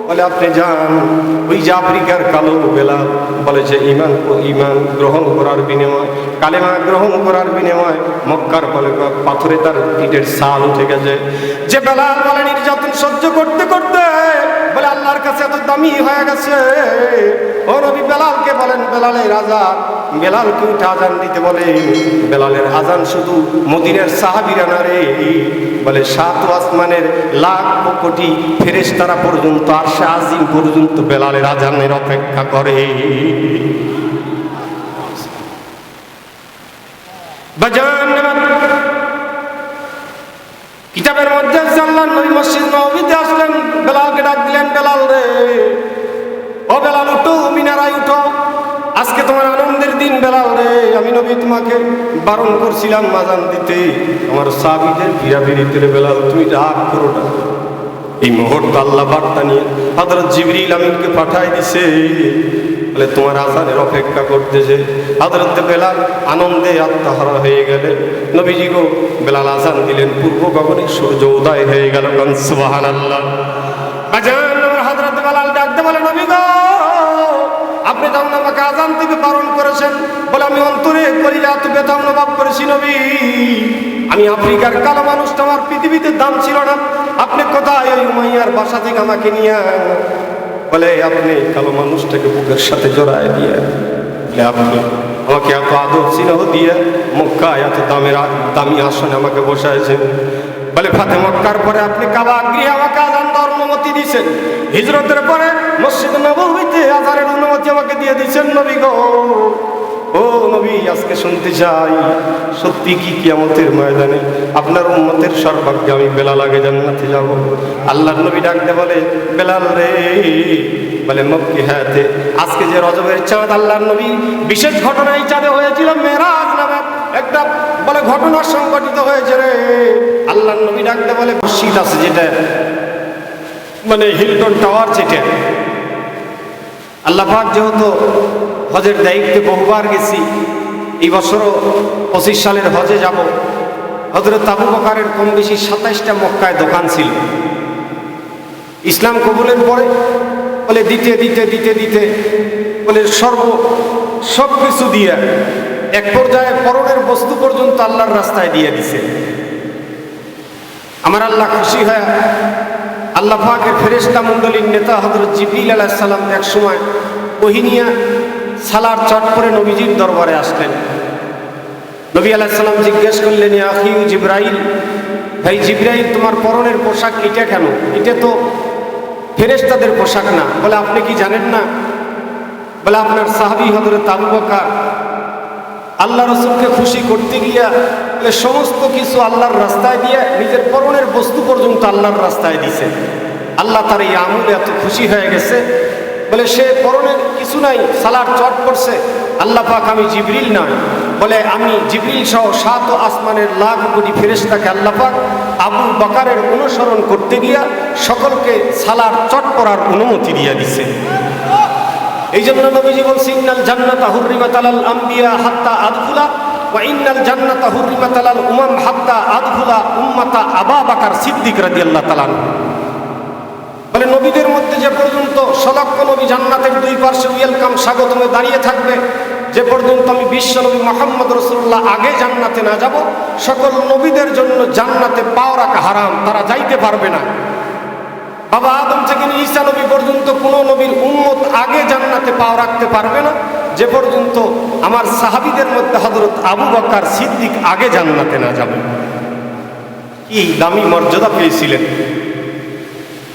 বলে আপনি যান, ওই যে আফ্রিকার কালো বেলাল বলে যে ঈমান গ্রহণ করার বিনিময়, কালেমা গ্রহণ করার বিনিময় মক্কার বলে পাথরে তার পিঠের ছাল উঠে গেছে। যে বেলাল বলে নির্যাতন সহ্য করতে করতে বলে আল্লাহর কাছে এত দামি হয়ে গেছে, ও নবী বেলালকে বলেন বেলালের আজান, বেলালকে উঠে আজান দিতে বলে। বেলালের আজান শুধু মদিনার সাহাবীরা না রে, বলে 7 আসমানের লাখ কোটি ফেরেশতারা পর্যন্ত আরশে আজিম পর্যন্ত বেলালের আজানের অপেক্ষা করে। কিতাবের মধ্যে আল্লাহর নবী মসজিদ নববীতে আসলেন, বেলালকে ডাক দিলেন, বেলাল রে, ও বেলাল উঠো, মিনারায় উঠো, আজকে তোমার আনন্দের দিন বেলাল রে। আমি নবী তোমাকে বারণ করছিলাম আজান দিতে, আমার সাহাবীদের ভিড়াভিড়িতে বেলাল তুমি রাগ করো না। এই মুহূর্তে আল্লাহ বার্তা নিয়ে হযরত জিবরিল আমিনকে পাঠায় দিছে, বলে তোমার আজানের অপেক্ষা করতেছে। হযরত বেলাল আনন্দে আত্মহারা হয়ে গেলেন। নবীজি গো বেলাল আজান দিলেন, পূর্ব গগনে সূর্য উদয় হয়ে গেল। সুবহানাল্লাহ। আজান হযরত বেলাল ডাকতে বলে নবী গো আপনি যখন আমাকে আজান থেকে বারণ করেছেন, বলে আমি অন্তরে কলিজা তো ব্যথা অনুভব করেছি নবী। আমি আফ্রিকার কালো মানুষটা, আমার পৃথিবীতে দাম ছিল না, আপনি কোথায় ওই উমাইয়ার বাসা থেকে আমাকে নিয়ে বলে আপনি কালো মানুষটাকে বুকের সাথে জড়ায় দিয়ে আপনি আমাকে এত আদর স্নেহ দিয়ে মক্কায় এত দামি আসনে আমাকে বসাইছেন। বলে ফাতে মক্কার পরে আপনি কাবা গৃহে আমাকে আজান দেওয়ার অনুমতি দিয়েছেন, হিজরতের পরে মসজিদ নববীতে আজানের অনুমতি আমাকে দিয়ে দিয়েছেন নবী গো। ও নবী আজকে শুনতে চাই, সত্যি কি কিয়ামতের ময়দানে আপনার উম্মতের সর্বাগ্যে আমি বেলাল আগে জান্নাতে যাব? আল্লাহর নবী ডাকতে বলে বেলাল রে, বলে মক্কি হাতে আজকে যে রজবের চাঁদ, আল্লাহর নবী বিশেষ ঘটনা এই চাঁদে হয়েছিল, মেরাজ নামে একটা বলে ঘটনা সংঘটিত হয়েছে রে। আল্লাহর নবী ডাকতে বলে মসজিদ আছে যেটা মানে হিলটন টাওয়ার, যেটা আল্লাহ পাক যেহেতু হজের দায়িত্বে বহুবার গেছি, এই বছরও 25 সালের হজে যাব। হযরত আবু বকরের কম বেশি 27টা মক্কায় দোকান ছিল। ইসলাম কবুলের পরে বলে দিতে দিতে দিতে দিতে বলে সব কিছু দিয়ে এক পর্যায়ে পরনের বস্তু পর্যন্ত আল্লাহর রাস্তায় দিয়ে দিছে। আমার আল্লাহ খুশি হয়ে আল্লাহ পাকের ফেরেশতা মণ্ডলীর নেতা হযরত জিবরিল আলাইহিস সালাম এক সময় ওহিনিয়া সালার চট করে নবীজির দরবারে আসলেন। নবী আলাইহিস সালাম জিজ্ঞেস করলেন, ইয়া আখি জিবরাইল, ভাই জিবরাইল তোমার পরনের পোশাক এটা কেন? এটা তো ফেরেশতাদের পোশাক না। বলে আপনি কি জানেন না? বলে আপনার সাহাবী হযরত আবু বকর আল্লাহ রাসূলকে খুশি করতে গিয়া সমস্ত কিছু আল্লাহর রাস্তায় দিয়ে নিজের পরনের বস্তু পর্যন্ত আল্লাহর রাস্তায় দিছে। আল্লাহ তার এই আমলে এত খুশি হয়ে গেছে, বলে সে পরনের কিছু নাই, সালার চট পড়ছে। আল্লাহ পাক আমি জিবরিল নয়, বলে আমি জিবরিল সহ 7 আসমানের লাখ কোটি ফেরেশতাকে আল্লাহ পাক আবু বকরের অনুসরণ করতে গিয়া সকলকে সালার চট পড়ার অনুমতি দিয়ে দিছে। এই জন্য নবীজি বলছেন, ইন্নাল জান্নাতা হুররিমাত আলাল আম্বিয়া হাত্তা আদখুলা ওয়া ইন্নাল জান্নাতা হুররিমাত আলাল উমাম হাত্তা আদখুলা উম্মাতা আবু বকর সিদ্দিক রাদিয়াল্লাহু তাআলা। বলে নবীদের মধ্যে যে পর্যন্ত 100 লক্ষ নবী জান্নাতের 2 পার্শ্বে ওয়েলকাম স্বাগতমে দাঁড়িয়ে থাকবে, যে পর্যন্ত আমি বিশ্ব নবী মুহাম্মদ রাসূলুল্লাহ আগে জান্নাতে না যাব, সকল নবীদের জন্য জান্নাতে পাও রাখা হারাম, তারা যাইতে পারবে না। বাবা আদম থেকে ঈসা নবী পর্যন্ত কোনো নবীর উম্মত আগে জান্নাতে পাও রাখতে পারবে না, যে পর্যন্ত আমার সাহাবীদের মধ্যে হযরত আবু বকর সিদ্দিক আগে জান্নাতে না যাবে। কি দামি মর্যাদা পেয়েছিলেন!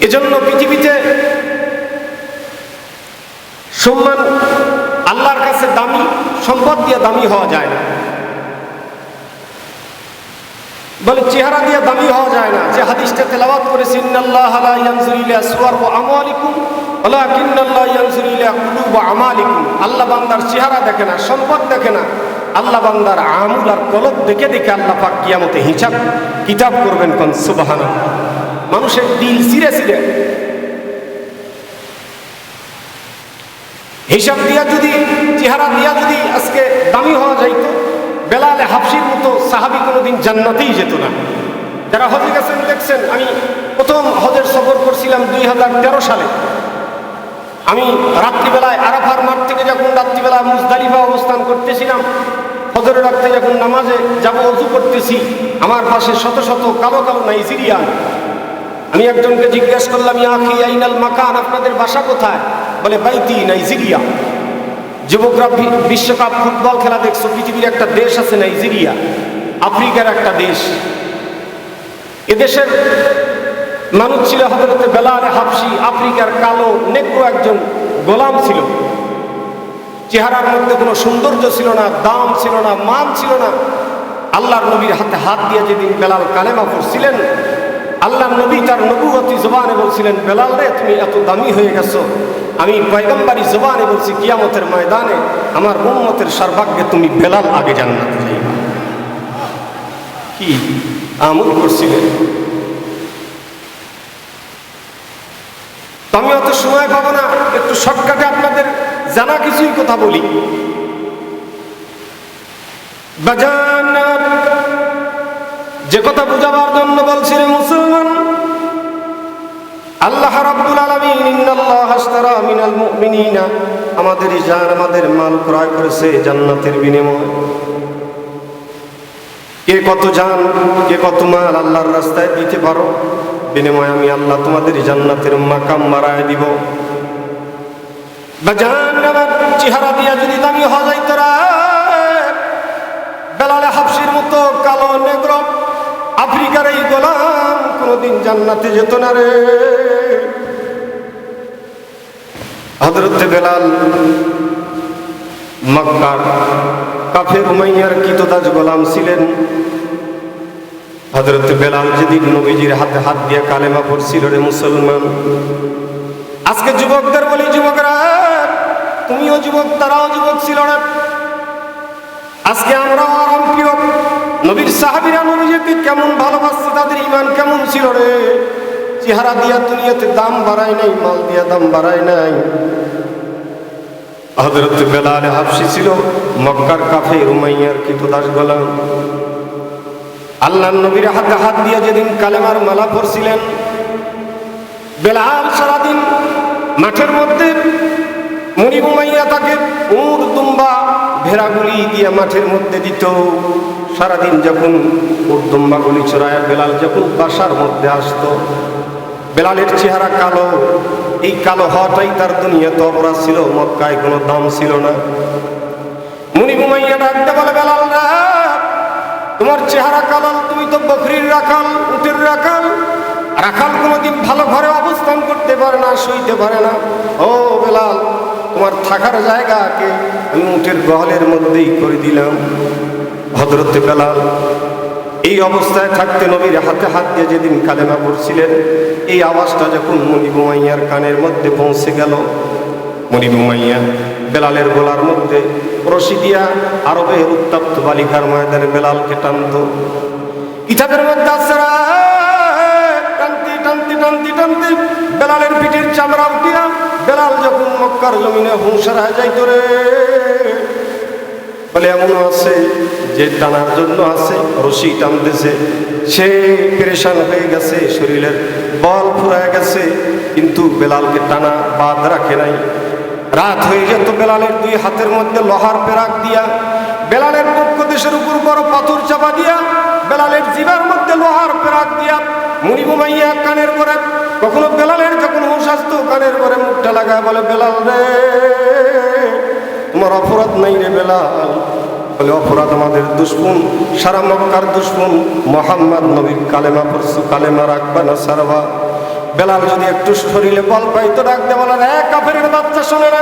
এজন্য পৃথিবীতে সম্মান আল্লাহর কাছে দামি, সম্পদ দিয়ে দামি হওয়া যায় না। বলে চেহারা দিয়ে দামি হওয়া যায় না। যে হাদিসটা তেলাওয়াত করেছি, ইন্নাল্লাহা লা ইয়ানজুরু ইলা সুওয়ার ওয়া আমওয়ালিকুম ওয়ালাকিন্নাল্লাহা ইয়ানজুরু ইলা কুলুব ওয়া আমালিকুম। আল্লাহ বান্দার চেহারা দেখে না, সম্পদ দেখে না, আল্লাহ বান্দার আমল আর কলব দেখে দেখে আল্লাহ পাক কিয়ামতে হিসাব কিতাব করবেন। কোন সুবহানাল্লাহ। মানুষের দিল ছিঁড়ে ছিঁড়ে হিসাব দিয়া যদি, চেহারা দিয়া যদি আজকে দামি হওয়া যাইতো, বেলালে হাফসির মতো সাহাবী কোনোদিন জান্নাতেই যেত না। যারা হজে গেছেন দেখছেন, আমি প্রথম হজের সফর করছিলাম 2013 সালে। আমি রাত্রিবেলায় আরাফার মাঠ থেকে যখন রাত্রিবেলায় মুজদালিফা অবস্থান করতেছিলাম, ফজরের রাত্রে যখন নামাজে যাব ওযু করতেছি, আমার পাশে শত শত কালো কালো নাইজেরিয়ান। আমি একজনকে জিজ্ঞেস করলাম, ইয়া আখি আইনাল মাকান, আপনাদের বাসা কোথায়? বলে বাইতি নাইজেরিয়া। যুবকরা বিশ্বকাপ ফুটবল খেলা দেখছো, পৃথিবীর একটা দেশ আছে নাইজেরিয়া, আফ্রিকার একটা দেশ। এদেশের মানুষ ছিল হযরত বেলাল হাবশী, আফ্রিকার কালো নেগ্রো একজন গোলাম ছিল। চেহারার মধ্যে কোনো সৌন্দর্য ছিল না, দাম ছিল না, মান ছিল না। আল্লাহর নবীর হাতে হাত দিয়ে যেদিন বেলাল কালেমা পড়ছিলেন, আল্লাহর নবী তার নবুয়তি জবানে বলছিলেন, বেলাল রে তুমি এত দামি হয়ে গেছো, আমি পয়গম্বরী জবানে বলছি কিয়ামতের ময়দানে আমার উম্মতের সর্বাগ্যে তুমি বেলাল আগে জান্নাতে যাইবা। কি আমল করছিলেন। আমি অত সময় পাবো না, একটু শর্টকাটে আপনাদের জানা কিছুই কথা বলি। যে কথা বুঝাবার জন্য বলছি রে মুসলমান, আল্লাহ রাব্বুল আলামিন ইন্নাল্লাহা আশতারা মিনাল মুমিনিনা, আমাদের জান আমাদের মাল ক্রয় করেছে জান্নাতের বিনিময়ে। কে কত জান কে কত মাল আল্লাহর রাস্তায় দিতে পারো, বিনিময়ে আমি আল্লাহ তোমাদের জান্নাতের মাকাম বাড়ায় দিব। জাহান্নামের চেহারা দিয়া যদি দামি হওয়া যায়, তোরা বেলাল হাবশীর মতো কালো নেগ্রো আফ্রিকার এই গোলাম কোনদিন জান্নাতে যেত না রে। হযরত বেলাল মক্কার কাফের উমাইয়ার কৃতদাস গোলাম ছিলেন। হযরত বেলাল যেদিন নবীজির হাতে হাত দিয়ে কালেমা পড়ছিল রে মুসলমান, আজকে যুবকদের বলি, যুবকরা তুমিও যুবক, তারাও যুবক ছিল না। আজকে আমরা আরাম প্রিয় নবীর সাহাবীরা নবীজিকে কেমন ভালোবাসছে, তাদের ঈমান কেমন ছিল রে। চেহারা দিয়া দুনিয়াতে দাম বাড়ায় নাই, মাল দিয়া দাম বাড়ায় নাই। হযরত বেলাল হাবশী ছিল মক্কার কাফের উমাইয়ার কৃতদাস গোলাম। আল্লাহর নবীর হাতে হাত দিয়ে যেদিন কালেমার মালা পড়ছিলেন, বেলাল সারাদিন মাঠের মধ্যে মুনি উমাইয়া তাকে উট দুম্বা ভেড়াগুলি দিয়ে মাঠের মধ্যে দিত। সারাদিন যখন উট দুম্বাগুলি চড়ায় বেলাল যখন বাসার মধ্যে আসতো, বেলালের চেহারা কালো। এই কালো হওয়াটাই তার দুনিয়াতে অপরাধ ছিল, মক্কায় কোনো দাম ছিল না। মুনি উমাইয়া ডাকতে বলে, বেলাল রা, তোমার চেহারা কালো, তুমি তো বকরির রাখাল, উটের রাখাল। রাখাল কোনোদিন ভালো ঘরে অবস্থান করতে পারে না, শুইতে পারে না। ও বেলাল, তোমার থাকার জায়গাকে আমি উটের গহলের মধ্যেই করে দিলাম। হযরত বেলাল এই অবস্থায় থাকতে নবীর হাতে হাত দিয়ে যেদিন কালেমা পড়ছিলেন, এই আওয়াজটা যখন মুনিব উমাইয়ার কানের মধ্যে পৌঁছে গেল, মুনিব উমাইয়া বেলালের গলার মধ্যে রশি দিয়া আরবের উত্তপ্ত বালিকার ময়দানে বেলালকে টানত। কিতাবের মধ্যে আছে, টানতে টানতে টানতে টানতে বেলালের পিঠের চামড়া উঠিয়া বেলাল যখন মক্কার জমিনে হুঁশার হয়ে যাইত রে। বলে এমনও আছে যে টানার জন্য আছে, রশি টানতেছে, সে পেরেশান হয়ে গেছে, শরীরের বল ফুরায় গেছে, কিন্তু বেলালকে টানা বাদ রাখে নাই। রাত হয়ে যেত, বেলালের দুই হাতের মধ্যে লোহার পেরাক দিয়া, বেলালের বক্ষ দেশের উপর বড় পাথর চাপা দিয়া, বেলালের জিবার মধ্যে লোহার পেরাক দিয়া মুনিব উমাইয়া কানের করে, কখনো বেলালের যখন হুঁশ আসতো কানের করে মুখটা লাগায় বলে, বেলাল রে, তোমার অপরাধ নাই রে বেলাল। বলে, অপরাধ আমাদের দুশমন, সারা মক্কার দুশমন মুহাম্মদ নবীর কালেমা পড়ছো, কালেমা রাখবা না সারবা। বেলাল যদি একটু শরীরে বল পাইতো ডাকতে বলার, এক কাফেরের বাচ্চা শুনে না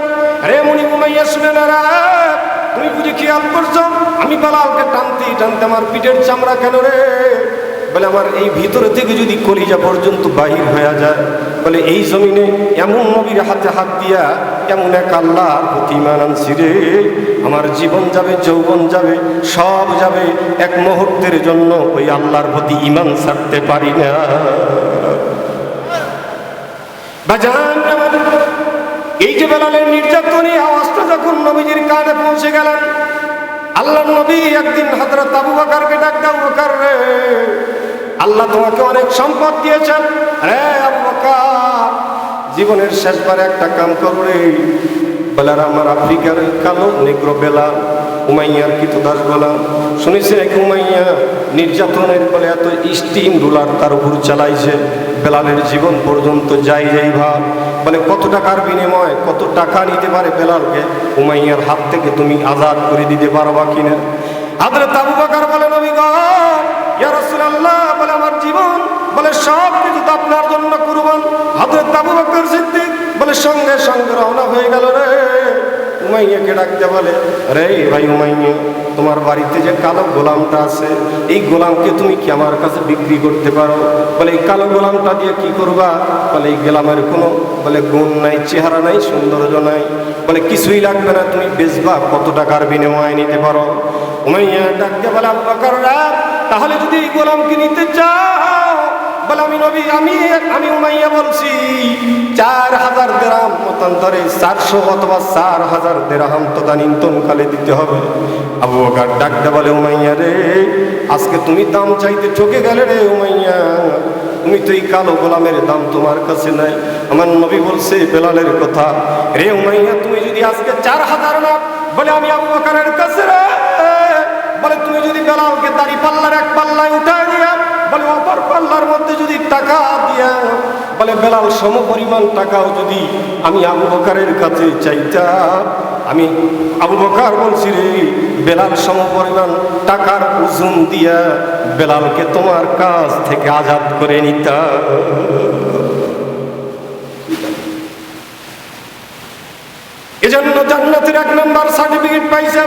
রে, মুনিব উমাইয়া শুনে না রে, তুমি বুঝি খেয়াল করছো আমি বেলালকে টানতে টানতে আমার পিঠের চামড়া কেন রে? বলে, আমার এই ভিতরে থেকে যদি কলিজা পর্যন্ত বাহির হয়ে যায়। বলে, এই জমিনে এমন নবীর হাতে হাত দিয়া এমন এক আল্লাহর প্রতি ঈমান আনছি রে, আমার জীবন যাবে, যৌবন যাবে, সব যাবে, এক মুহূর্তের জন্য ওই আল্লাহর প্রতি ঈমান ছাড়তে পারি না। এই যে বেলালের নির্যাতনী আওয়াজটা যখন নবীজির কানে পৌঁছে গেলেন, আল্লাহর নবী একদিন হযরত আবু বকরকে ডাক দাও, বকর রে, আল্লাহ তোমাকে অনেক সম্পদ দিয়েছেন রে আবু বকর, জীবনের শেষবারে একটা কাম করো রে। বলে আর আমার আফ্রিকার কালো নেগ্রো বেলাল, উমাইয়ার কৃতদাস গোলাম, শুনেছি এক উমাইয়া নির্যাতনের বলে এত স্টিম রুলার তার উপর চালাইছে, বেলালের জীবন পর্যন্ত যাই ভাব। বলে কত টাকার বিনিময়, কত টাকা নিতে পারে বেলালকে উমাইয়ার হাত থেকে তুমি আজাদ করে দিতে পারবা কিনা? হযরত আবু বকর বলে নবী গো, ইয়া রাসূলুল্লাহ, বলে আমার জীবন বলে সব কিছু তো আপনার জন্য কুরবান। হযরত আবু বকর সিদ্দিক বলে সঙ্গে সঙ্গে রওনা হয়ে গেল রে। উমাইয়াকে ডাকতে বলে, রে ভাই উমাইয়া, তোমার বাড়িতে যে কালো গোলামটা আছে, এই গোলামকে তুমি কি আমার কাছে বিক্রি করতে পারো? বলে এই কালো গোলামটা দিয়ে কি করবা? বলে এই গোলামের কোনো বলে গুণ নাই, চেহারা নাই, সৌন্দর্য নাই, বলে কিছুই লাগবে না, তুমি বেচবা, কত টাকার বিনিময়ে নিতে পারো? উমাইয়া ডাকতে বলে, আবু বকর, তাহলে যদি এই গোলামকে নিতে চাও, বলে আমি নবী, আমি উমাইয়া বলছি 4000 দিরহাম, মতান্তরে 400 অথবা 4000 দিরহাম তদানীন্তন কালে দিতে হবে। আবু বকর ডাকতে বলে, উমাইয়া রে, আজকে তুমি দাম চাইতে ঠকে গেলে রে উমাইয়া, তুমি তো এই কালো গোলামের দাম তোমার কাছে নাই। আমার নবী বলছে বেলালের কথা, রে উমাইয়া, তুমি যদি আজকে 4000 না, বলে আমি আবু বকরের কাছে রে, বলে তুমি যদি বেলালকে দাড়ি পাল্লার এক পাল্লায় উঠায় দিয়া, বলে অপর পাল্লার মধ্যে যদি টাকা দিয়া, বলে বেলাল সম পরিমাণ টাকাও যদি আমি আবু বকরের কাছে চাইতাম, আমি আবু বকর বলছি রে, বেলাল সম পরিমাণ টাকার ওজন দিয়া বেলালকে তোমার কাছ থেকে আজাদ করে নিতাম। এজন্য জান্নাতের 1 নম্বর সার্টিফিকেট পাইছে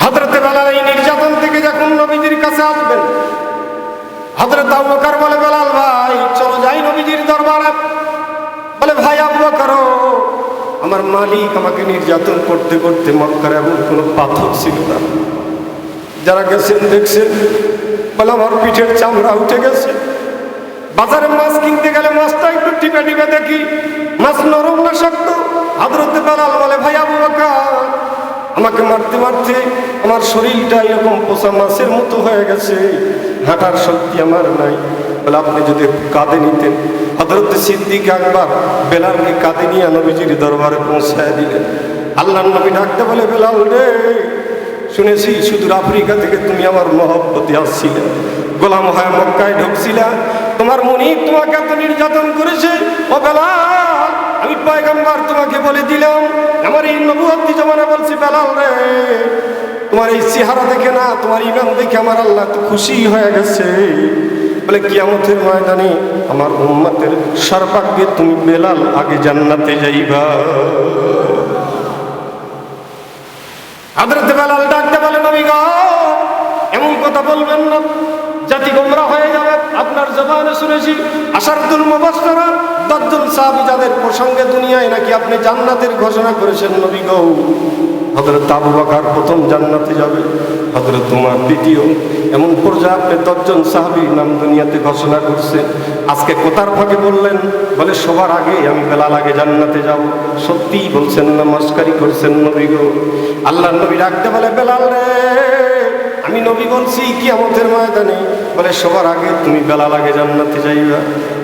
হযরত বেলাল। এই নির্যাতন থেকে যখন নবীজির কাছে আসবেন, হযরত আবু বকর বলে, বেলাল ভাই চলো যাই নবীজির দরবারে। বলে, ভাই আবু বকর, আমার মালিক আমাকে নির্যাতন করতে করতে মক্কার এমন কোনো পাথর ছিল না, যারা গেছেন দেখছেন, বলে আমার পিঠের চামড়া উঠে গেছে। বাজারে মাছ কিনতে গেলে মাছটা একটু টিপে টিপে দেখি মাছ নরম না শক্ত। হযরত বেলাল বলে, ভাই আবু বকর, আমাকে মারতে মারতে আমার শরীরটা এরকম পোষা মাছের মতো হয়ে গেছে, হাঁটার শক্তি আমার নাই। বলে, আপনি যদি কাঁধে নিতেন। হযরত সিদ্দিক আকবর বেলালকে কাঁধে নিয়ে নবীজির দরবারে পৌঁছায় দিলেন। আল্লাহর নবী ডাকতে বলে, বেলাল রে, শুনেছি সুদূর আফ্রিকা থেকে তুমি আমার মহব্বতে আসছিলে, গোলাম হয়ে মক্কায় ঢুকছিলা, তোমার মুনিব তোমাকে এত নির্যাতন করেছে। ও বেলাল, আমি পয়গম্বর তোমাকে বলে দিলাম, আমার এই নবুয়তি জমানা বলছি, বেলাল রে, তোমার এই চেহারা দেখে না, তোমার ইমান দেখে আমার আল্লাহ তো খুশি হয়ে গেছে। বলে, কিয়ামতের ময়দানে আমার উম্মতের সর্বাগ্যে তুমি বেলাল আগে জান্নাতে যাইবা। হযরত বেলাল ডাকতে বলে, নবী গো, এমন কথা বলবেন না, জাতি গোমরা হয়ে যাবে। আপনার জবানে শুনেছি আশারাতুল মুবাশশারা 10 জন সাহাবী যাদের প্রসঙ্গে দুনিয়ায় নাকি আপনি জান্নাতের ঘোষণা করেছেন নবী গো। হযরত আবু বকর প্রথম জান্নাতে যাবে, হযরত ওমর দ্বিতীয়, এমন পর্যায়ে আপনি 10 জন সাহাবীর নাম দুনিয়াতে ঘোষণা করছেন। আজকে কোথার ফাঁকে বললেন? বলে, সবার আগে আমি বেলাল আগে জান্নাতে যাব। সত্যিই বলছেন না মস্কারি করছেন নবী গো? আল্লাহর নবী ডাকতে বলে, বেলাল রে, আমি নবী বলছি কিয়ামতের ময়দানে, বলে সবার আগে তুমি বেলাল আগে জান্নাতে যাইবা।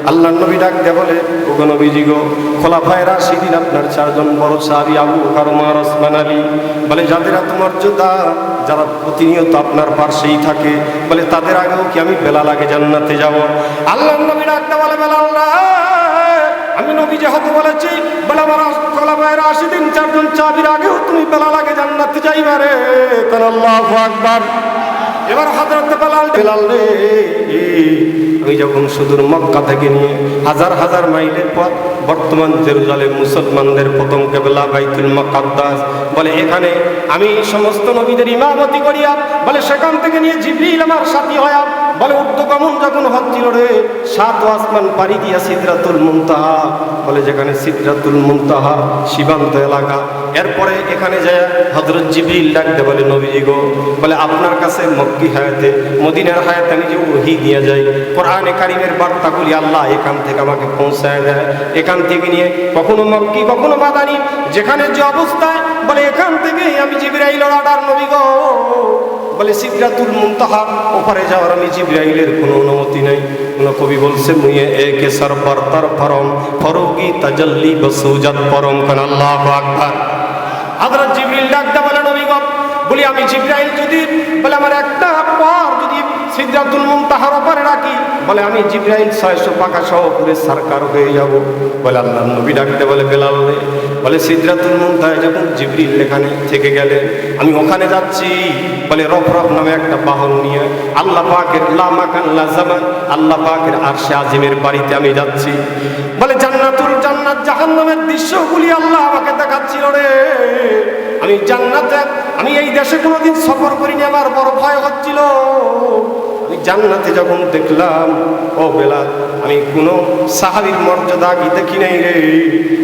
আল্লাহর নবী ডাকতে বলে, ওগো নবীজি গো, খোলাফায়ে রাশিদিন আপনার 4 জন বড় সাহাবী আবু বকর, ওমর, ওসমান, আলী, বলে যাদের এত মর্যাদা, যারা প্রতিনিয়ত আপনার পাশেই থাকে, বলে তাদের আগেও কি আমি বেলাল আগে জান্নাতে যাব? আল্লাহর নবী ডাকতে বলে, বেলাল রে, আমি নবী যেহেতু বলেছি, বলে আমার খোলাফায়ে রাশিদিন 4 জন সাহাবীর আগেও তুমি বেলাল আগে জান্নাতে যাইবা রে। কারণ আল্লাহু আকবার। এবার হযরত বেলাল রে, আমি যখন সুদূর মক্কা থেকে নিয়ে হাজার হাজার মাইলের পথ, বর্তমান জেরুজালেম মুসলমানদের প্রথম কিবলা বাইতুল মুকাদ্দাস, বলে এখানে আমি সমস্ত নবীদের ইমামতি করিয়া, বলে সেখান থেকে নিয়ে জিবরিল আমার সাথী হয়া, বলে ঊর্ধ্বগমন যখন হচ্ছিল রে, 7 আসমান পাড়ি দিয়া সিদরাতুল মুনতাহা, বলে যেখানে সিদরাতুল মুনতাহা সীমান্ত এলাকা, এরপরে এখানে যায় হযরত জিবরিল ডাকতে বলে, নবীজি গো, বলে আপনার কাছে মক্কি হায়াতে, মদিনার হায়াতে আমি যে ওহী দিয়ে যাই, কোরআনে কারীমের বার্তাগুলি আল্লাহ এখান থেকে আমাকে পৌঁছায় দেয়। এখান থেকে নিয়ে কখনো মক্কি কখনো মাদানী, যেখানে যে অবস্থায়, বলে এখান থেকেই আমি জিবরাইলের অর্ডার, নবী গো, বলে সিদরাতুল মুনতাহা ওপারে যাওয়ার আমি জিবরাইলের কোনো অনুমতি নাই। কবি বলছে মুয়ে একে সর পর তর ফরম ফরোগি তাজাল্লি বসুজাত পরম কান আল্লাহু আকবার। হযরত জিবরিল ডাকতে বলে নবী গো, বলি আমি জিবরাইল যদি বলে আমার একটা পর যদি সিদরাতুল মুনতাহার উপরে রাখি, বলে আমি জিবরাইল 600 পাকা সহ পুরে সরকার হয়ে যাব। বলে আল্লাহর নবী ডাকতে বলে বেলাল রে, বলে সিদরাতুল মুনতাহায় যখন জিবরিল এখানে থেকে গেলেন, আমি ওখানে যাচ্ছি বলে রফরফ নামে একটা বাহন নিয়ে আল্লাহ পাকের লা মাকান লা জামান আল্লাহ পাকের আরশে আজিমের বাড়িতে আমি যাচ্ছি। বলে জান্নাতুল জান্নাত জাহান্নামের দৃশ্যগুলি আল্লাহ আমাকে দেখাচ্ছিল রে। আমি জান্নাতে, আমি এই দেশে কোনোদিন সফর করিনি, আমার বড় ভয় হচ্ছিল। আমি জান্নাতে যখন দেখলাম, ও বেলাল, আমি কোনো সাহাবীর মর্যাদা কি দেখি নাই রে,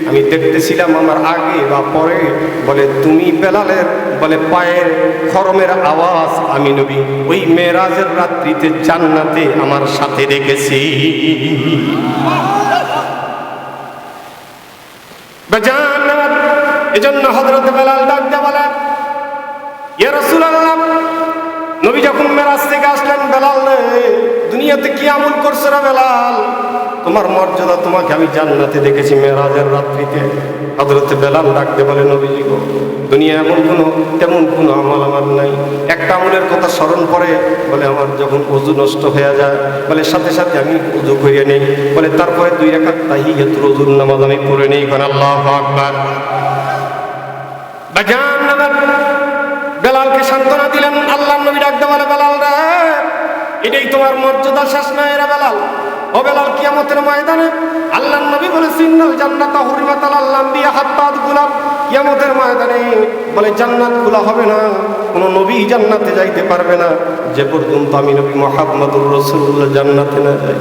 আমি দেখতেছিলাম আমার আগে বা পরে। বলে তুমি বেলালের বলে পায়ের খরমের আওয়াজ আমি নবী ওই মেরাজের রাত্রিতে জান্নাতে আমার সাথে রেখেছি। এজন্য হযরত বেলাল ডাকতে বলেন, ইয়া রাসূলুল্লাহ, নবী যখন মেরাজ থেকে আসলেন, বেলাল রে দুনিয়াতে কি আমল করছো রে বেলাল, তোমার মর্যাদা তোমাকে আমি জান্নাতে দেখেছি মেরাজের রাত্রিতে। হযরত বেলাল ডাকতে বলে, নবীজি গো, দুনিয়া এমন তেমন কোনো আমল আমার নাই। একটা আমলের কথা স্মরণ করে বলে আমার যখন ওযু নষ্ট হয়ে যায়, বলে সাথে সাথে আমি ওযু করে নেই, বলে তারপরে 2 রাকাত তাহিয়াতুল ওযুর নামাজ আমি পড়ে নেই। কারণ আল্লাহু আকবার। বেলালকে সান্ত্বনা দিলেন। আল্লাহর নবী ডাকতে বলে, বেলাল রে এটাই তোমার মর্যাদা শেষ নয় রে বেলাল। ও বেলাল, কিয়ামতের ময়দানে আল্লাহর নবী বলে সিন্নাল জান্নাতা হুরিমাত আলাল আম্বিয়া হাত্তা দুখুলা, কিয়ামতের ময়দানে বলে জান্নাত খোলা হবে না, কোনো নবী জান্নাতে যাইতে পারবে না যে পর্যন্ত আমি নবী মুহাম্মদুর রাসূলুল্লাহ জান্নাতে না যাই।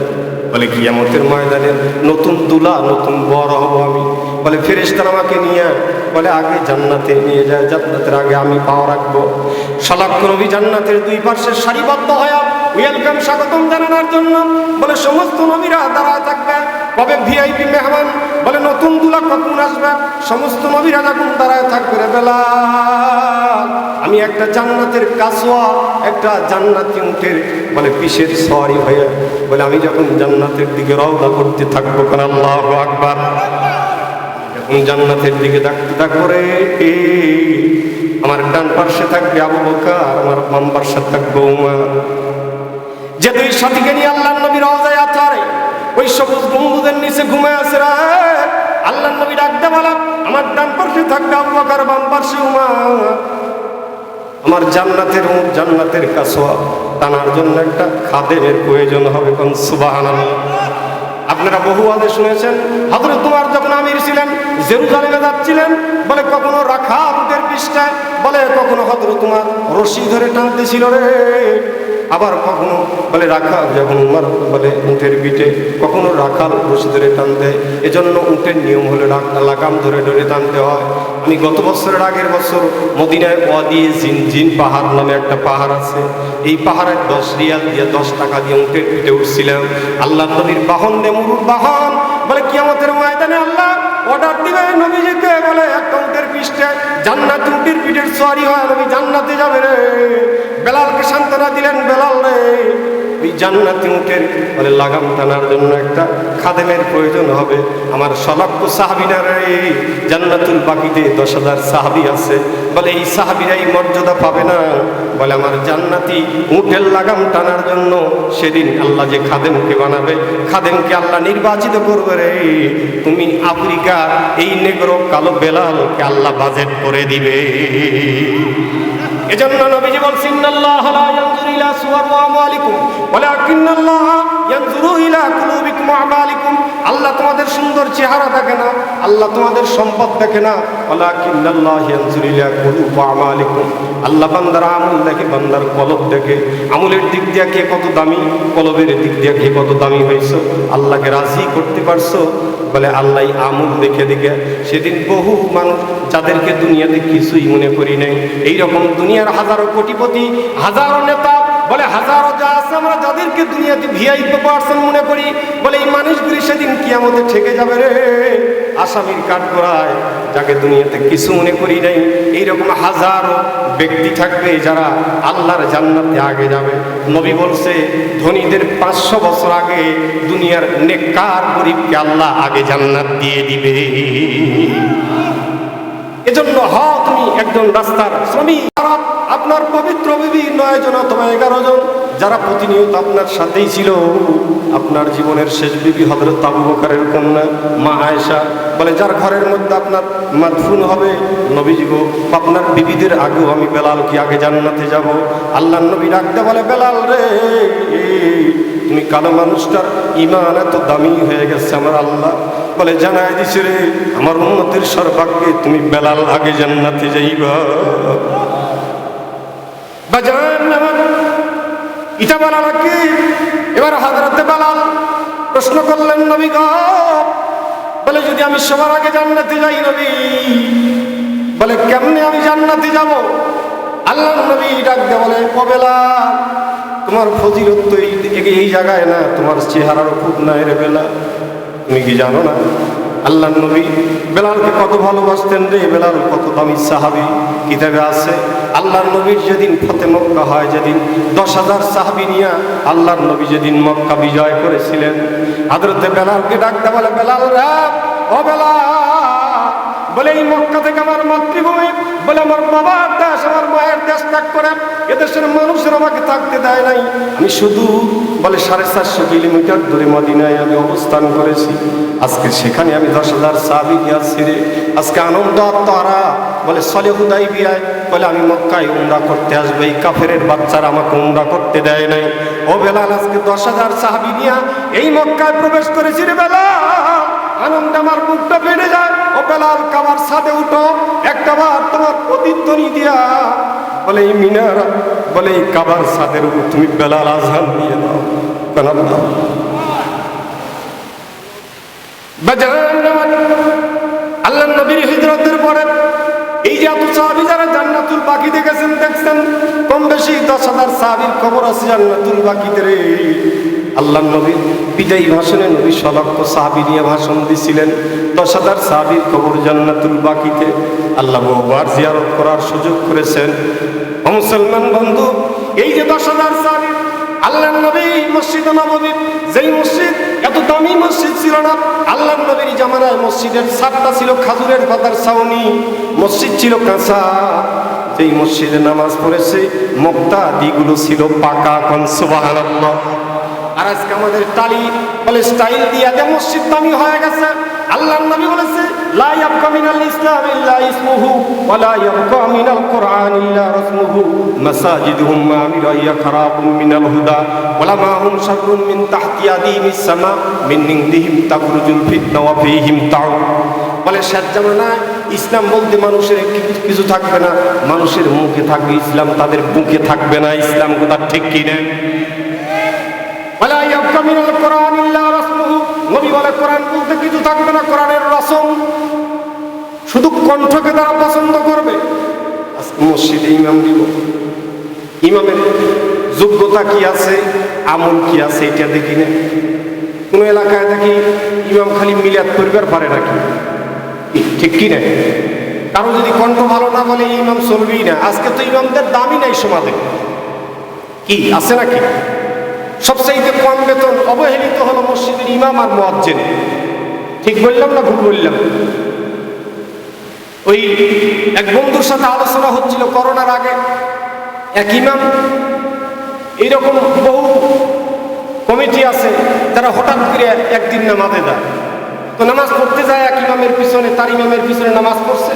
বলে কিয়ামতের ময়দানে নতুন দুলা নতুন বর হব আমি। বলে ফেরেশতারা আমাকে নিয়ে বলে আগে জান্নাতে নিয়ে যায়, জান্নাতের আগে আমি পাওয়া রাখবো। সালাক্ষ নবী জান্নাতের 2 পার্শ্বে সারিবদ্ধ হয়ে ওয়েলকাম স্বাগতম জানানোর জন্য বলে সমস্ত নবীরা দাঁড়ায় থাকবে। কবে ভিআইপি মেহমান বলে নতুন দুলা কখন আসবে, সমস্ত নবীরা যখন দাঁড়ায় থাকবে রে বেলাল, আমি একটা জান্নাতের কাসওয়া, একটা জান্নাতি উটের বলে পিসের সওয়ারি হয়ে বলে আমি যখন জান্নাতের দিকে রওনা করতে থাকবো, কারণ আল্লাহু আকবার, যখন জান্নাতের দিকে ডাকতে থাকবো রে, আমার ডান পার্শ্বে থাকবে আবু বকর, আমার বাম পার্শ্বে থাকবে উমর। যে 2 সাথীকে নিয়ে আল্লাহর নবী রওজায় আতারে ওই সবুজ গম্বুজের নিচে ঘুমায় আছে রে, আল্লাহর নবী ডাকতে বলে আমার ডান পার্শ্বে থাকবে আবু বকর, বাম পার্শ্বে উমর। আমার জান্নাতের কাসওয়া টানার জন্য একটা খাদেমের প্রয়োজন হবে। কোন সুবহানাল্লাহ। আপনারা বহু আগে শুনেছেন হযরত উমর যখন আমির ছিলেন, জেরুজালেমে যাচ্ছিলেন, বলে কখনো রাখা উটের পৃষ্ঠায়, বলে কখনো হযরত উমর রশি ধরে টানতেছিল রে, আবার কখনো বলে রাখা যখন উমর বলে উটের পিঠে, কখনো রাখাল রশি ধরে টানতে। এজন্য উটের নিয়ম হলো লাগাম ধরে ধরে টানতে হয়। আমি গত বছরের আগের বছর মদিনায় ওয়াদি জিনজিন পাহাড় নামে একটা পাহাড় আছে, এই পাহাড়ের 10 রিয়াল দিয়ে 10 টাকা দিয়ে উটের পিঠে উঠছিলাম। আল্লাহ নবীর বাহন দে মুরুর বাহন, বলে কিয়ামতের ময়দানে আল্লাহ অর্ডার দিবে নবীজিকে, বলে একটা উটের পিঠে জান্নাতি উটের পিঠের সওয়ারি হয়, নবী জান্নাতে যাবে রে। বেলালকে সান্ত্বনা দিলেন, বেলাল রে ওই জান্নাতি উটের বলে লাগাম টানার জন্য একটা খাদেমের প্রয়োজন হবে। আমার সলাক্ষ সাহাবীরা রে, জান্নাতুল বাকিতে 10,000 সাহাবী আছে, বলে এই সাহাবীরা এই মর্যাদা পাবে না। বলে আমার জান্নাতি উটের লাগাম টানার জন্য সেদিন আল্লাহ যে খাদেমকে বানাবে, খাদেমকে আল্লাহ নির্বাচিত করবে রে। তুমি আফ্রিকা এই নেগ্রো কালো বেলালকে আল্লাহ বাজেট করে দিবে। এজন্য নবীজি বলছেন, ইন্নাল্লাহা লা ইয়ানজুরু ইলা সুওয়ার ওয়া আমওয়ালিকুম ওয়ালাকিন্নাল্লাহা ইয়ানজুরু ইলা কুলুবিকুম ওয়া আমালিকুম। আল্লাহ তোমাদের সুন্দর চেহারা দেখে না, আল্লাহ তোমাদের সম্পদ দেখে না, ওয়ালাকিন্নাল্লাহা ইয়ানজুরু ইলা কুলুবি ওয়া আমালিকুম। আল্লাহ বান্দার আমল দেখে, বান্দার কলব দেখে। আমলের দিক দিয়ে কে কত দামি, কলবের দিক দিয়ে কে কত দামি হয়েছে, আল্লাহকে রাজি করতে পারছো, বলে আল্লাহ আমল দেখে দেখে। সেদিন বহু মানুষ যাদেরকে দুনিয়াতে কিছুই মনে করি নাই, এইরকম দুনিয়ার হাজারো কোটিপতি, হাজারো নেতা, বলে হাজারো যা আছে, আমরা যাদেরকে দুনিয়াতে ভিআইপি পার্সন মনে করি, বলে এই মানুষগুলি সেদিন কিয়ামতে ঠেকে যাবে রে। আসামির কাঠগড়ায়, যাকে দুনিয়াতে কিছু মনে করি নাই, এইরকম হাজারো ব্যক্তি থাকবে যারা আল্লাহর জান্নাতে আগে যাবে। নবী বলছে ধনীদের 500 বছর আগে দুনিয়ার নেককার গরিবকে আল্লাহ আগে জান্নাত দিয়ে দিবে। এজন্য তুমি একজন রাস্তার শ্রমিক। আপনার পবিত্র বিবি 9 জন অথবা 11 জন যারা প্রতিনিয়ত আপনার সাথেই ছিল। আপনার জীবনের শেষ বিবি হযরত আবু বকরের কন্যা মা আয়েশা বলে, যার ঘরের মধ্যে আপনার মাদফুন হবে, নবীজি গো, আপনার বিবিদের আগেও আমি বেলাল কি আগে জান্নাতে যাব? আল্লাহর নবী ডাকতে বলে, বেলাল রে, তুমি কালো মানুষটার ঈমান এত দামি হয়ে গেছে আমার আল্লাহ বলে জানায় দিছে রে, আমার উম্মতের সর্বাগ্যে তুমি বেলাল আগে জান্নাতে যাইবা। বাজান আমার ইটা বেলাল কি? এবার হযরতে বেলাল প্রশ্ন করলেন, নবী গো, বলে যদি আমি সবার আগে জান্নাতে যাই নবী, বলে কেমনে আমি জান্নাতে যাব? আল্লাহর নবী ডাকতে বলে, ও বেলাল, তোমার ফজিলত তো এই জায়গায় না, তোমার চেহারার খুব নাই রে বেলাল। তুমি কি জানো না আল্লাহর নবী বেলালকে কত ভালোবাসতেন রে? বেলাল কত দামি সাহাবী, কিতাবে আছে। আল্লাহর নবীর যেদিন ফতে মক্কা হয়, যেদিন 10,000 সাহাবী নিয়ে আল্লাহর নবী যেদিন মক্কা বিজয় করেছিলেন, হযরতে বেলালকে ডাকতে বলে, বেলাল রে, ও বেলাল, বলে এই মক্কা থেকে আমার মাতৃভূমি, বলে আমার বাবার দেশ, আমার মায়ের দেশ ত্যাগ করে এদেশের মানুষের আমাকে থাকতে দেয় নাই। আমি শুধু বলে 450 কিলোমিটার দূরে মদিনায় আমি অবস্থান করেছি। আজকে সেখানে আমি 10,000 সাহাবী নিয়ে আসছি রে। আজকে আনন্দ আত্মারা বলে সলে হুদাইবিয়ায়, বলে আমি মক্কায় উমরা করতে আসবো, এই কাফেরের বাচ্চারা আমাকে উমরা করতে দেয় নাই। ও বেলাল, আজকে 10,000 সাহাবী নিয়ে এই মক্কায় প্রবেশ করেছি রে বেলাল, আনন্দে আমার বুকটা বেড়ে যায়। ও বেলাল, কাবার ছাদে উঠো, একটা বার তোমার প্রতিধ্বনি দিয়া বলে এই মিনারা, বলে এই কাবার ছাদের উপর তুমি বেলাল আজান দিয়ে দাও। আল্লাহ নবীর হিজরতের পরে এই যে এত সাহাবী যারা জান্নাতুল বাকিতে গেছেন, দেখছেন কম বেশি 10,000 সাহাবীর খবর আছে জান্নাতুল বাকিতে রে। আল্লাহ নবী বিদায়ী ভাষণে নবী 100 লক্ষ সাহাবী নিয়ে ভাষণ দিছিলেন। 10,000 সাহাবীর খবর জান্নাতুল বাকিতে। আল্লাহ বহুবার জিয়ারত করার সুযোগ করেছেন। ও মুসলমান বন্ধু, এই যে 10,000 সাহাবী, আল্লাহ নবী মসজিদ নববী, যেই মসজিদ এত দামি মসজিদ ছিল না আল্লাহ নবীর জামানায়, মসজিদের ছাদটা ছিল খাজুরের পাতার ছাউনি, মসজিদ ছিল কাঁচা। যেই মসজিদে নামাজ পড়েছে মুক্তাদিগুলো ছিল পাকা। কোন সুবহানাল্লাহ। আর আজকে আমাদের টালি বলে স্টাইল দিয়া যে মসজিদ দামি হয়ে গেছে। আল্লাহর নবী বলেছে, লা ইয়াবকা মিনাল ইসলাম ইল্লা ইসমুহু ওয়া লা ইয়াবকা মিনাল কুরআন ইল্লা রাসমুহু মাসাজিদুহুম মামিরা ইয়াখরাবুম মিনাল হুদা ওয়া লা মাহুম শাররুম মিন তাহতি আদিমিস সামা মিন নিন্দিহিম তাখরুজুল ফিতনা ওয়া ফীহিম তাউ। বলে শেষ জামানায় ইসলাম বলতে মানুষের কিছু থাকবে না, মানুষের মুখে থাকবে ইসলাম, তাদের বুকে থাকবে না ইসলাম। কথা ঠিক কি না? ওয়ালা ইয়াবকা মিনাল কুরআন ইল্লা রাসমুহু, নবী বলে কোরআন বলতে কিছু থাকবে না, কোরআনের রসম শুধু কণ্ঠকে তারা পছন্দ করবে। আজকে মসজিদে ইমাম দিব, ইমামের যোগ্যতা কি আছে, আমল কি আছে, এটা দেখি না। কোন এলাকায় দেখি ইমাম খালি মিলাদ পরিবার পারে নাকি, ঠিক কি না? কারো যদি কণ্ঠ ভালো না বলে ইমাম চলবেই না। আজকে তো ইমামদের দামই নাই সমাজে, কি আছে নাকি? সবচাইতে কম বেতন অবহেলিত হলো মসজিদের ইমাম আর মুয়াজ্জিন। ঠিক বললাম না ভুল বললাম? ওই এক বন্ধুর সাথে আলোচনা হচ্ছিল করোনার আগে, এক ইমাম, এইরকম বহু কমিটি আছে যারা হঠাৎ করে একদিন নামাজে যায়। তো নামাজ পড়তে যায় এক ইমামের পিছনে, তার ইমামের পিছনে নামাজ পড়ছে,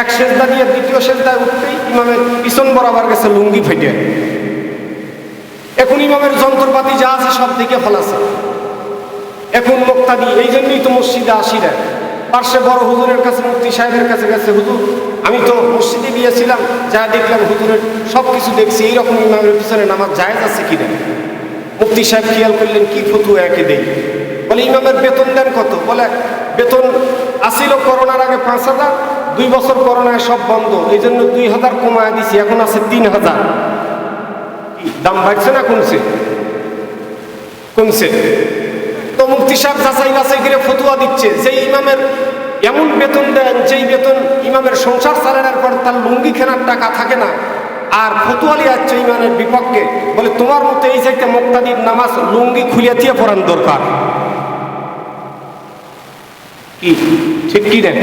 এক সেজদা দিয়ে দ্বিতীয় সেজদায় উঠতেই ইমামের পিছন বরাবর গেছে লুঙ্গি ফেটে। এখন ইমামের যন্ত্রপাতি যা আছে সব দিকে ফেলাছে। এখন মুক্তাদি, এই জন্যই তো মসজিদে আসি না। পার্শ্বে বড় হুজুরের কাছে, মুফতি সাহেবের কাছে গেছে, হুজুর আমি তো মসজিদে গিয়েছিলাম, যা দেখলাম হুজুরের সব কিছু দেখছি, এইরকম ইমামের পিছনে নামাজ জায়েজ আছে কিনা। মুফতি সাহেব খেয়াল করলেন, কি ফতুয়া একে দেই। বলে ইমামের বেতন দেন কত? বলে বেতন আসিল করোনার আগে 5,000, 2 বছর করোনায় সব বন্ধ, এই জন্য 2,000 কমায় দিছি, এখন আছে 3,000। দাম বাড়ছে না কমছে? কমছে। তো মুফতি সাহেব যাচাই বাছাই করে ফতুয়া দিচ্ছে যে ইমামের এমন বেতন দেন যেই বেতন ইমামের সংসার চালানোর পর তার লুঙ্গি কেনার টাকা থাকে না। আর ফতুয়ালি আছে ইমানের বিপক্ষে, বলে তোমার মতো এই চাইতে মুক্তাদির নামাজ লুঙ্গি খুলিয়া দিয়ে পড়ান দরকার। কি ঠিক কি দেন?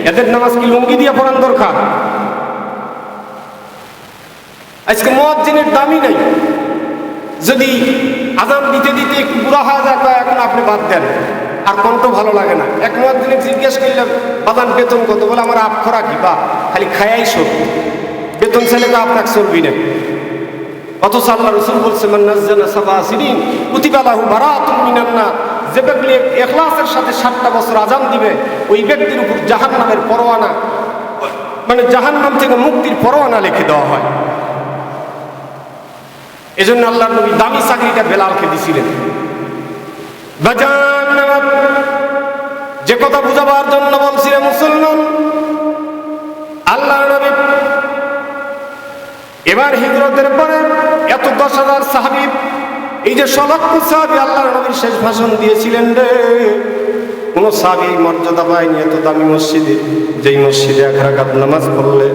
এদের নামাজ কি লুঙ্গি দিয়ে পড়ান দরকার? আজকে মুয়াজ্জিনের দামই নাই। যদি আজান দিতে দিতে একটু বুড়া হয়ে যায়, এখন আপনি বাদ দেন, আর কণ্ঠ ভালো লাগে না। এক মুয়াজ্জিনে জিজ্ঞেস করলাম, বাদান বেতন কত? বলে আমার আপ খরা কি, বা খালি খায়াই সব বেতন ছেলে তো আপনাকে চলবি না। অথচ আল্লাহ রাসূল বলছে, মান নাযানা সাবা সিনিন কুতিবা লাহু বারাআতুম মিনান নার। যে ব্যক্তি ইখলাসের সাথে 7টা বছর আজান দিবে, ওই ব্যক্তির উপর জাহান্নামের পরোয়ানা, মানে জাহান্নাম থেকে মুক্তির পরোয়ানা লিখে দেওয়া হয়। এজন্য আল্লাহর নবী দামি চাকরিটা বেলালকে দিছিলেন। যে কথা বুঝাবার জন্য বলছিলেন মুসলমান, আল্লাহর নবী এবার হিজরতের পরে এত 10,000 সাহাবী, এই যে 6 লক্ষ সাহাবী আল্লাহর নবীর শেষ ভাষণ দিয়েছিলেন রে, কোন সাহাবী মর্যাদা পায়নি এত দামি মসজিদে, যেই মসজিদে 1 রাকাত নামাজ পড়লে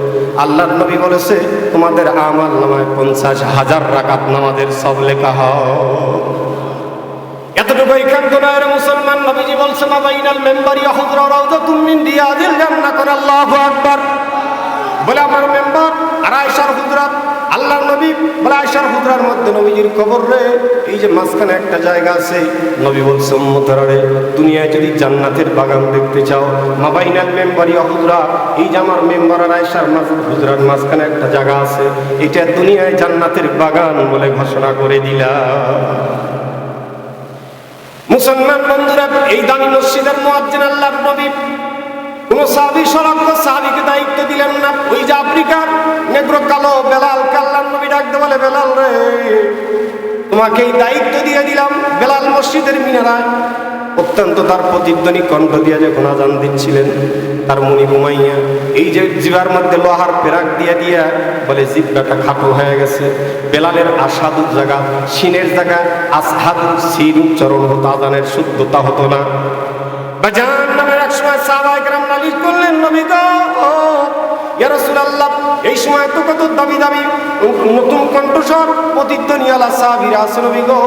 আল্লাহর নবী বলেছে তোমাদের আমল নামায় 50,000 রাকাত নামাজের সব লেখা হয়। এতটুকু একান্ত নয় রে মুসলমান, নবীজি বলছে মা বাইনাল মিম্বারি ওয়া হুজরা রাউযাতুম মিন রিয়াদিল জান্নাহ, করে আল্লাহু আকবার। বলে আমার মেম্বার আর আয়েশার হুজরাত, আল্লাহর নবী বলে আয়েশার হুজরার মধ্যে নবীজির কবর রে, এই যে মাঝখানে একটা জায়গা আছে। নবী বলছে উম্মতেরা রে, দুনিয়ায় যদি জান্নাতের বাগান দেখতে চাও, মা বাইনাল মিম্বারি ওয়া হুজরা, এই যে আমার মেম্বার আর আয়েশার হুজরার মাঝখানে একটা জায়গা আছে, এটা দুনিয়ায় জান্নাতের বাগান বলে ঘোষণা করে দিলাম। মুসলমান বন্ধুরা, এই দামি মসজিদের মুয়াজ্জিন আল্লাহর নবী কোন সাহাবী সরক্ষ সাহাবীকে দায়িত্ব দিলেন না। ওই যে আফ্রিকার নেগ্রো কালো বেলাল, আল্লাহর নবী ডাকতে বলে, বেলাল রে তোমাকে এই দায়িত্ব দিয়ে দিলাম। বেলাল মসজিদের মিনারায় অত্যন্ত তার প্রতিধ্বনি কণ্ঠ দিয়ে যখন আজান দিচ্ছিলেন, তার মনি ঘুমাইয়া এই যে জিবার মধ্যে লোহার পেরাক দিয়ে দিয়া বলে জিব্বাটা খাটো হয়ে গেছে। বেলালের আসাদুর জায়গা সিনের জায়গা আসহাদুর সিন উচ্চারণ হতো, আজানের শুদ্ধতা হতো না। বাজান নামের এক সময় সাহাবায়ে কেরাম নালিশ করলেন, নবী গো ইয়া রাসূলুল্লাহ, এই সময় তো কত দামি দামি নতুন কণ্ঠস্বর প্রতিধ্বনি আলা সাহাবীরা আছে, নবী গো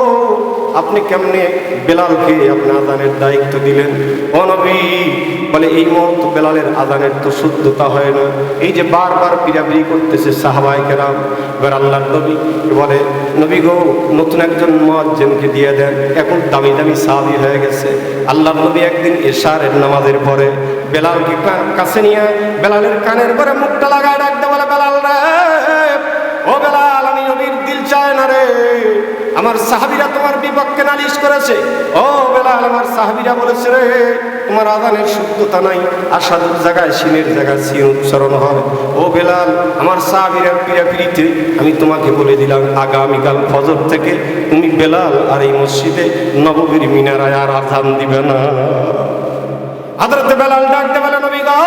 আপনি কেমনে বেলালকে আপনি আজানের দায়িত্ব দিলেন? ও নবী বলে এই মুহূর্তে বেলালের আজানের তো শুদ্ধতা হয় না, এই যে বারবার পিরাপিরি করতেছে সাহাবায়ে কেরাম। এবার আল্লাহর নবী বলে, নবী গো নতুন একজন মুয়াজ্জিনকে দিয়ে দেন, এখন দামি দামি সাহাবী হয়ে গেছে। আল্লাহর নবী একদিন এশারের নামাজের পরে বেলালকে কাছে নিয়ে বেলালের কানের পরে মুখটা লাগায় ডাকতে বলে, বেলাল রে ও বেলাল, আমি নবীর দিল চায় না রে, আমার সাহাবীরা তোমার বিপক্ষে নালিশ করেছে। ও বেলাল, আমার সাহাবীরা বলেছে রে তোমার আজানের শুদ্ধতা নাই, আসাদুর জায়গায় সিনের জায়গায় সিন উচ্চারণ হয়। ও বেলাল, আমার সাহাবীরা পিরাপিরিতে আমি তোমাকে বলে দিলাম, আগামীকাল ফজর থেকে তুমি বেলাল আর এই মসজিদে নববীর মিনারায় আর আজান দিবে না। হযরত বেলাল ডাকতে বলে, নবী গো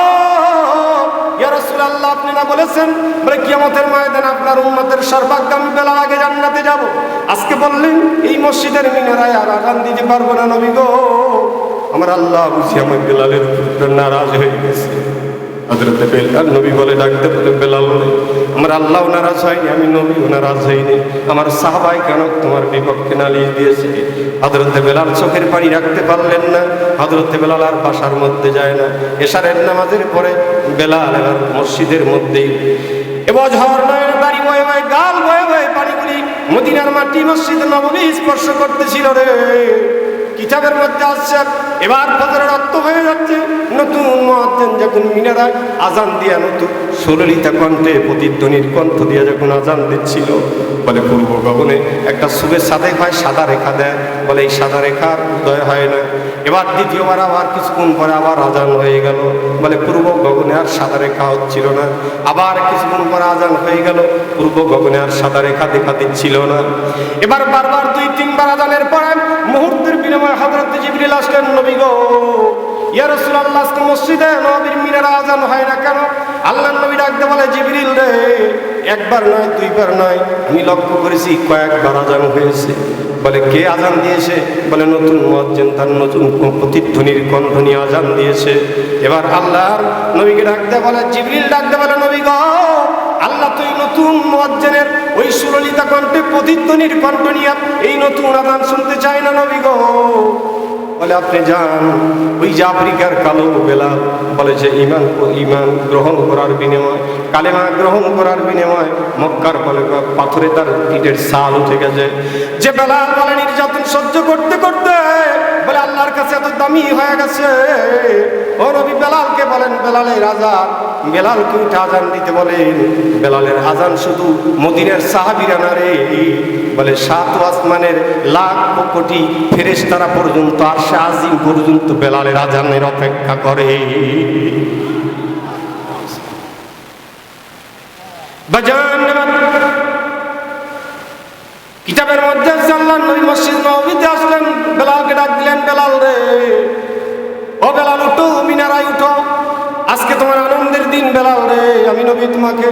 ইয়া রাসূলুল্লাহ, আপনি না বলেছেন বলে কিয়ামতের ময়দানে আপনার উম্মতের সর্বাগ্রামী বেলাল আগে জান্নাতে যাব, আজকে বললেন এই মসজিদের মিনারায় আর আজান দিতে পারবো না। নবী গো আমার আল্লাহ বুঝি আমার বেলালের উপর নারাজ হয়ে গেছে। হযরত বেলাল নবী বলে ডাকতে বলে, বেলাল আমার আল্লাহ নারাজ হয়নি, আমি নবীও নারাজ হইনি, আমার সাহাবায়ে কেন তোমার বিপক্ষে নালিশ দিয়েছে। হযরত বেলাল চোখের পানি রাখতে পারলেন না। হযরত বেলাল আর বাসার মধ্যে যায় না। এশারের নামাজের পরে বেলাল এবার মসজিদের মধ্যেই এবঝর নয়ন দাড়ি বয়ে বয়ে গাল বয়ে বয়ে পানিগুলি মদিনার মাটি মসজিদ নববী স্পর্শ করতেছিল রে। কিতাবের মধ্যে আসছে এবার ফজরের রক্ত হয়ে যাচ্ছে, নতুন মুয়াজ্জিন যখন মিনারায় আজান দিয়া নতুন সুললিত কণ্ঠে প্রতিধ্বনির কণ্ঠ দিয়ে যখন আজান দিচ্ছিল, বলে পূর্ব গগনে একটা শুভের সাথে হয় সাদা রেখা দেয়, বলে এই সাদা রেখার উদয় হয় না। এবার দ্বিতীয়বার আবার কিছুক্ষণ পরে আবার আজান হয়ে গেল, বলে পূর্ব গগনে আর সাদা রেখা হচ্ছিল না। আবার কিছুক্ষণ পরে আজান হয়ে গেল, পূর্ব গগনে আর সাদা রেখা দেখা দিচ্ছিল না। এবার বারবার 2-3বার আজানের পরে মুহূর্তের বিনিময়ে হযরত জিবরিল আসলেন, নবী গো ইয়া রাসূলুল্লাহ, আজকে মসজিদে নববীর মিনারে আজান হয় না কেন? আল্লাহর নবী ডাকতে বলে, জিবরিল রে একবার নয় 2বার নয়, আমি লক্ষ্য করেছি কয়েকবার আজান হয়েছে। বলে কে আজান দিয়েছে? বলে নতুন মুয়াজ্জিন তার নতুন প্রতিধ্বনির কণ্ঠ নিয়ে আজান দিয়েছে। এবার আল্লাহর নবীকে ডাকতে বলে, জিবরিল ডাকতে বলে, নবী গো, আল্লাহ তো এই নতুন মুয়াজ্জিনের ওই সুললিত কণ্ঠে প্রতিধ্বনির কণ্ঠ নিয়ে এই নতুন আযান শুনতে চায় না নবী গো। বলে আপনি যান, ওই যে আফ্রিকার কালো বেলাল বলে যে ঈমান গ্রহণ করার বিনিময়, কালেমা গ্রহণ করার বিনিময় মক্কার বলে পাথরে তার পিঠের ছাল উঠে গেছে। যে বেলাল বলে নির্যাতন সহ্য করতে করতে বলে আল্লাহর কাছে এত দামি হয়ে গেছে, ও নবী বেলালকে বলেন, বেলালের আযান, বেলালকে উঠে আযান দিতে বলেন। বেলালের আযান শুধু মদিনার সাহাবীরা না রে, বলে সাত আসমানের লাখ কোটি ফেরেশতারা পর্যন্ত আরশে আজিম পর্যন্ত বেলালের আযানের অপেক্ষা করে। বাজান কিতাবের মধ্যে আল্লাহর নবী মসজিদ নববীতে আসলেন, বেলালকে ডাক দিলেন, বেলাল রে, ও বেলাল উঠো, মিনারায় উঠো, আজকে তোমার আনন্দের দিন বেলাল রে। আমি নবী তোমাকে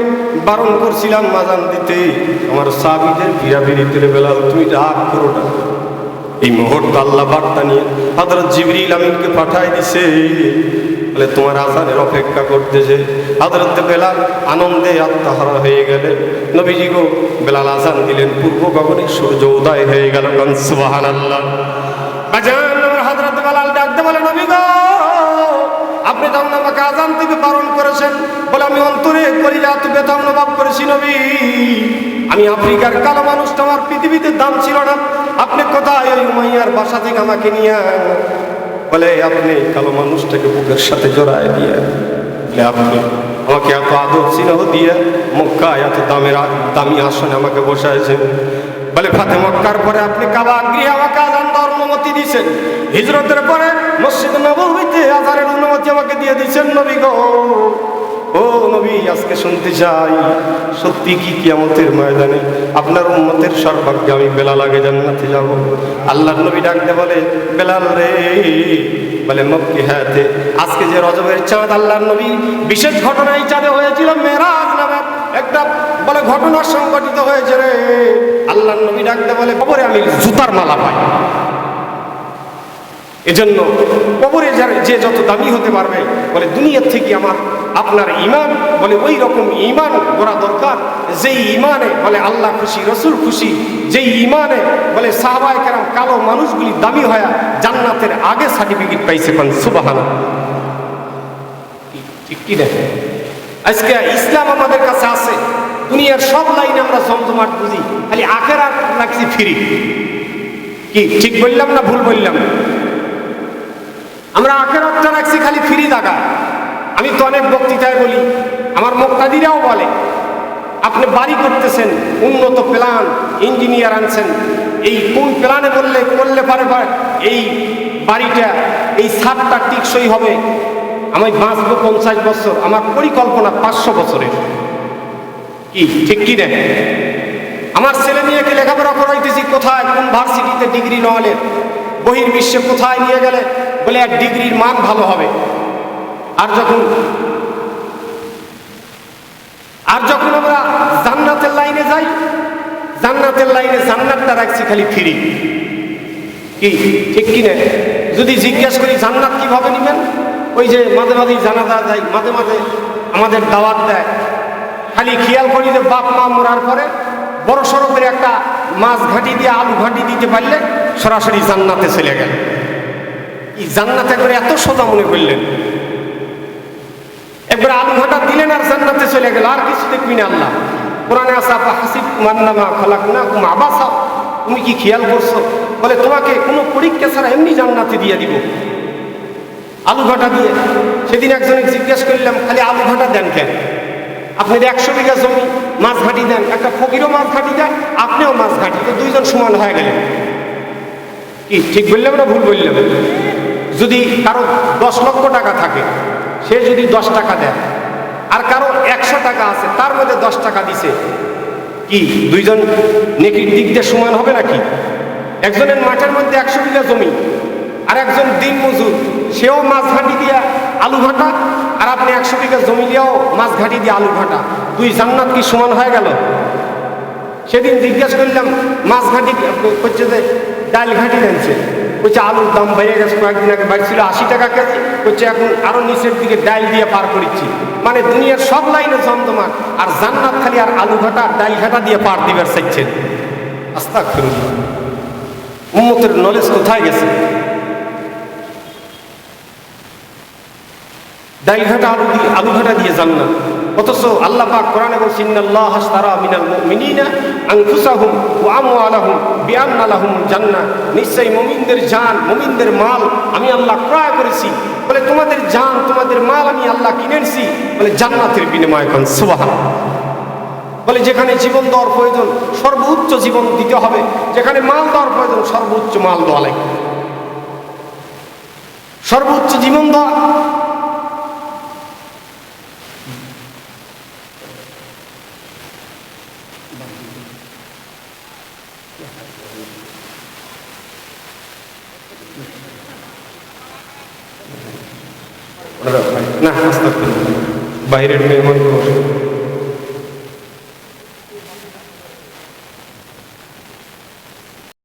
বারণ করছিলাম আযান দিতে, আমার সাহাবীদের ভিড়াভিড়িতে বেলাল তুমি রাগ করো না। এই মুহূর্তে আল্লাহ বার্তা নিয়ে হযরত জিবরিল আমিনকে পাঠায় দিছে, বলে তোমার আযানের অপেক্ষা করতেছে। হযরত বেলাল আনন্দে আত্মহারা হয়ে গেলে, নবীজি গো বেলাল আযান দিলেন, পূর্ব গগনে সূর্য উদয় হয়ে গেল। সুবহানাল্লাহ। আজান হযরত বেলাল ডাকতে বলে, নবী গো, আপনি যখন আমাকে আযান থেকে বারণ করেছেন, বলে আমি অন্তরে কলিজা এত ব্যথা অনুভব করেছি নবী। আমি আফ্রিকার কালো মানুষটা, আমার পৃথিবীতে দাম ছিল না, আপনি কোথায় ওই উমাইয়ার বাসা থেকে আমাকে নিয়ে, বলে আপনি কালো মানুষটাকে বুকের সাথে জড়ায় দিয়ে, আপনি আমাকে এত আদর স্নেহ দিয়ে মক্কায় এত দামি আসনে আমাকে বসাইছেন। বলে ফাতে মক্কার পরে আপনি কাবা গৃহে আমাকে আযান দেওয়ার অনুমতি দিয়েছেন, হিজরতের পরে মসজিদ নববীতে আযানের অনুমতি আমাকে দিয়ে দিয়েছেন নবী গো। ও নবী, আজকে শুনতে চাই, সত্যি কি কিয়ামতের ময়দানে আপনার উম্মতের সর্বাগ্যে আমি বেলাল আগে জান্নাতে যাব? আল্লাহর নবী ডাকতে বলে, বেলাল রে, বলে মক্কি হাতে আজকে যে রজবের চাঁদ, আল্লাহর নবী বিশেষ ঘটনা এই চাঁদে হয়েছিল, মেরাজ নামে একটা বলে ঘটনা সংঘটিত হয়েছে রে। আল্লাহর নবী ডাকতে বলে, কবরে আমি জুতার মালা পাই। এজন্য কবরে যে যত দামি হতে পারবে, বলে দুনিয়ার থেকে আমার আপনার ঈমান, বলে ওই রকম ঈমান করা দরকার, যেই ঈমানে বলে আল্লাহ খুশি, রসুল খুশি, যেই ঈমানে বলে সাহাবায়ে কেরাম কালো মানুষগুলি দামি হয়ে জান্নাতের আগে সার্টিফিকেট পাইছে। কোন সুবহানাল্লাহ। ঠিক কি না? আজকে ইসলাম আমাদের কাছে আছে, দুনিয়ার সব লাইনে আমরা জমজমাট বুঝি, খালি আখেরাত রাখছি ফ্রি। কি ঠিক বললাম না ভুল বললাম? আমরা আখেরাতটা রাখছি খালি ফ্রি টাকা। আমি তো অনেক বক্তৃতায় বলি, আমার মুক্তাদিরাও বলে, আপনি বাড়ি করতেছেন, উন্নত প্ল্যান, ইঞ্জিনিয়ার আনছেন, এই কোন প্ল্যানে করলে পারে এই বাড়িটা, এই ছাদটা টিকসই হবে, আমি বাঁচবো 50 বছর, আমার পরিকল্পনা 500 বছরের। কি ঠিক কি না? আমার ছেলে মেয়েকে লেখাপড়া করাইতেছি, কোথায় কোন ভার্সিটিতে ডিগ্রি নহলে বহির্বিশ্বে কোথায় নিয়ে গেলে বলে এক ডিগ্রির মান ভালো হবে। আর যখন আমরা জান্নাতের লাইনে যাই, জান্নাতের লাইনে জান্নাতটা রাখছি খালি ফ্রি। কি ঠিক কি না? যদি জিজ্ঞেস করি জান্নাত কিভাবে নিবেন, ওই যে মাঝে মাঝেই জানাজা যায়, মাঝে মাঝে আমাদের দাওয়াত দেয়, খালি খেয়াল করি যে বাপ মা মরার পরে বড় সড়কের একটা মাছ ঘাঁটি দিয়ে আলু ঘাঁটি দিতে পারলে সরাসরি জান্নাতে চলে গেল। এই জান্নাতে একবারে এত সোজা মনে করলেন, একবার আলু ঘাঁটা দিলেন আর জান্নাতে চলে গেল, আর কিছু দেখবি না। আল্লাহ কোরআনে আসা হাসিব মান্নামা খালাকনাকুম আবাসা, তুমি কি খেয়াল করছো? বলে তোমাকে কোনো পরীক্ষা ছাড়া এমনি জান্নাতে দিয়ে দিব আলু ঘাঁটা দিয়ে। সেদিন একজনে জিজ্ঞেস করলাম, খালি আলু ঘাঁটা দেন কেন? আপনি 100 বিঘা জমি মাছ ঘাঁটি দেন, একটা ফকিরও মাছ ঘাঁটি দেন, আপনিও মাছ ঘাঁটি, তো দুইজন সমান হয়ে গেলেন। কি ঠিক বললাম না ভুল বললাম? যদি কারো 10 লক্ষ টাকা থাকে, সে যদি 10 টাকা দেয়, আর কারো 100 টাকা আছে, তার মধ্যে 10 টাকা দিছে, কি দুইজন নেকির দিক দিয়ে সমান হবে নাকি? একজনের মাঠের মধ্যে 100 বিঘা জমি, আর একজন দিন মজুর, সেও মাছ ঘাঁটি দিয়ে আলু ঘাঁটা, আর আপনি 100 বিঘা জমি দিয়েও মাছ ঘাঁটি দিয়ে আলু ঘাঁটা, দুই জান্নাত কি সমান হয়ে গেল? সেদিন জিজ্ঞেস করলাম, মাছ ঘাঁটি করছে যে ডাল ঘাঁটি দেনছে, বলছে আলুর দাম বেড়ে গেছে, কয়েকদিন আগে বাড়ি ছিল 80 টাকা কেজি, বলছে এখন আরো নিচের দিকে ডাল দিয়ে পার করেছি। মানে দুনিয়ার সব লাইনে জমজমাট, আর জান্নাত খালি আর আলু ঘাটা ডাল ঘাটা দিয়ে পার দিবার চাইছেন। আস্তাগফিরুল্লাহ, উম্মতের নলেজ কোথায় গেছে? ডাল ঘাটা আলু ঘাটা দিয়ে জান্নাত, অথচ আল্লাহ পাক কোরআনে বলছেন ইন্নাল্লাহ আশতারা মিনাল মুমিনিনা আনফুসাহুম ওয়া আমওয়ালাহুম বিআন্না লাহুমুল জান্নাহ, নিশ্চয়ই মুমিনদের জান মুমিনদের মাল আমি আল্লাহ ক্রয় করেছি। বলে তোমাদের জান তোমাদের মাল আমি আল্লাহ কিনেছি, বলে জান্নাতের বিনিময়ে। কোন সুবহানাল্লাহ। বলে যেখানে জীবন দেওয়ার প্রয়োজন সর্বোচ্চ জীবন দিতে হবে, যেখানে মাল দেওয়ার প্রয়োজন সর্বোচ্চ মাল দেওয়া লাগবে, সর্বোচ্চ জীবন দেওয়া। না, বাইরের মেহমান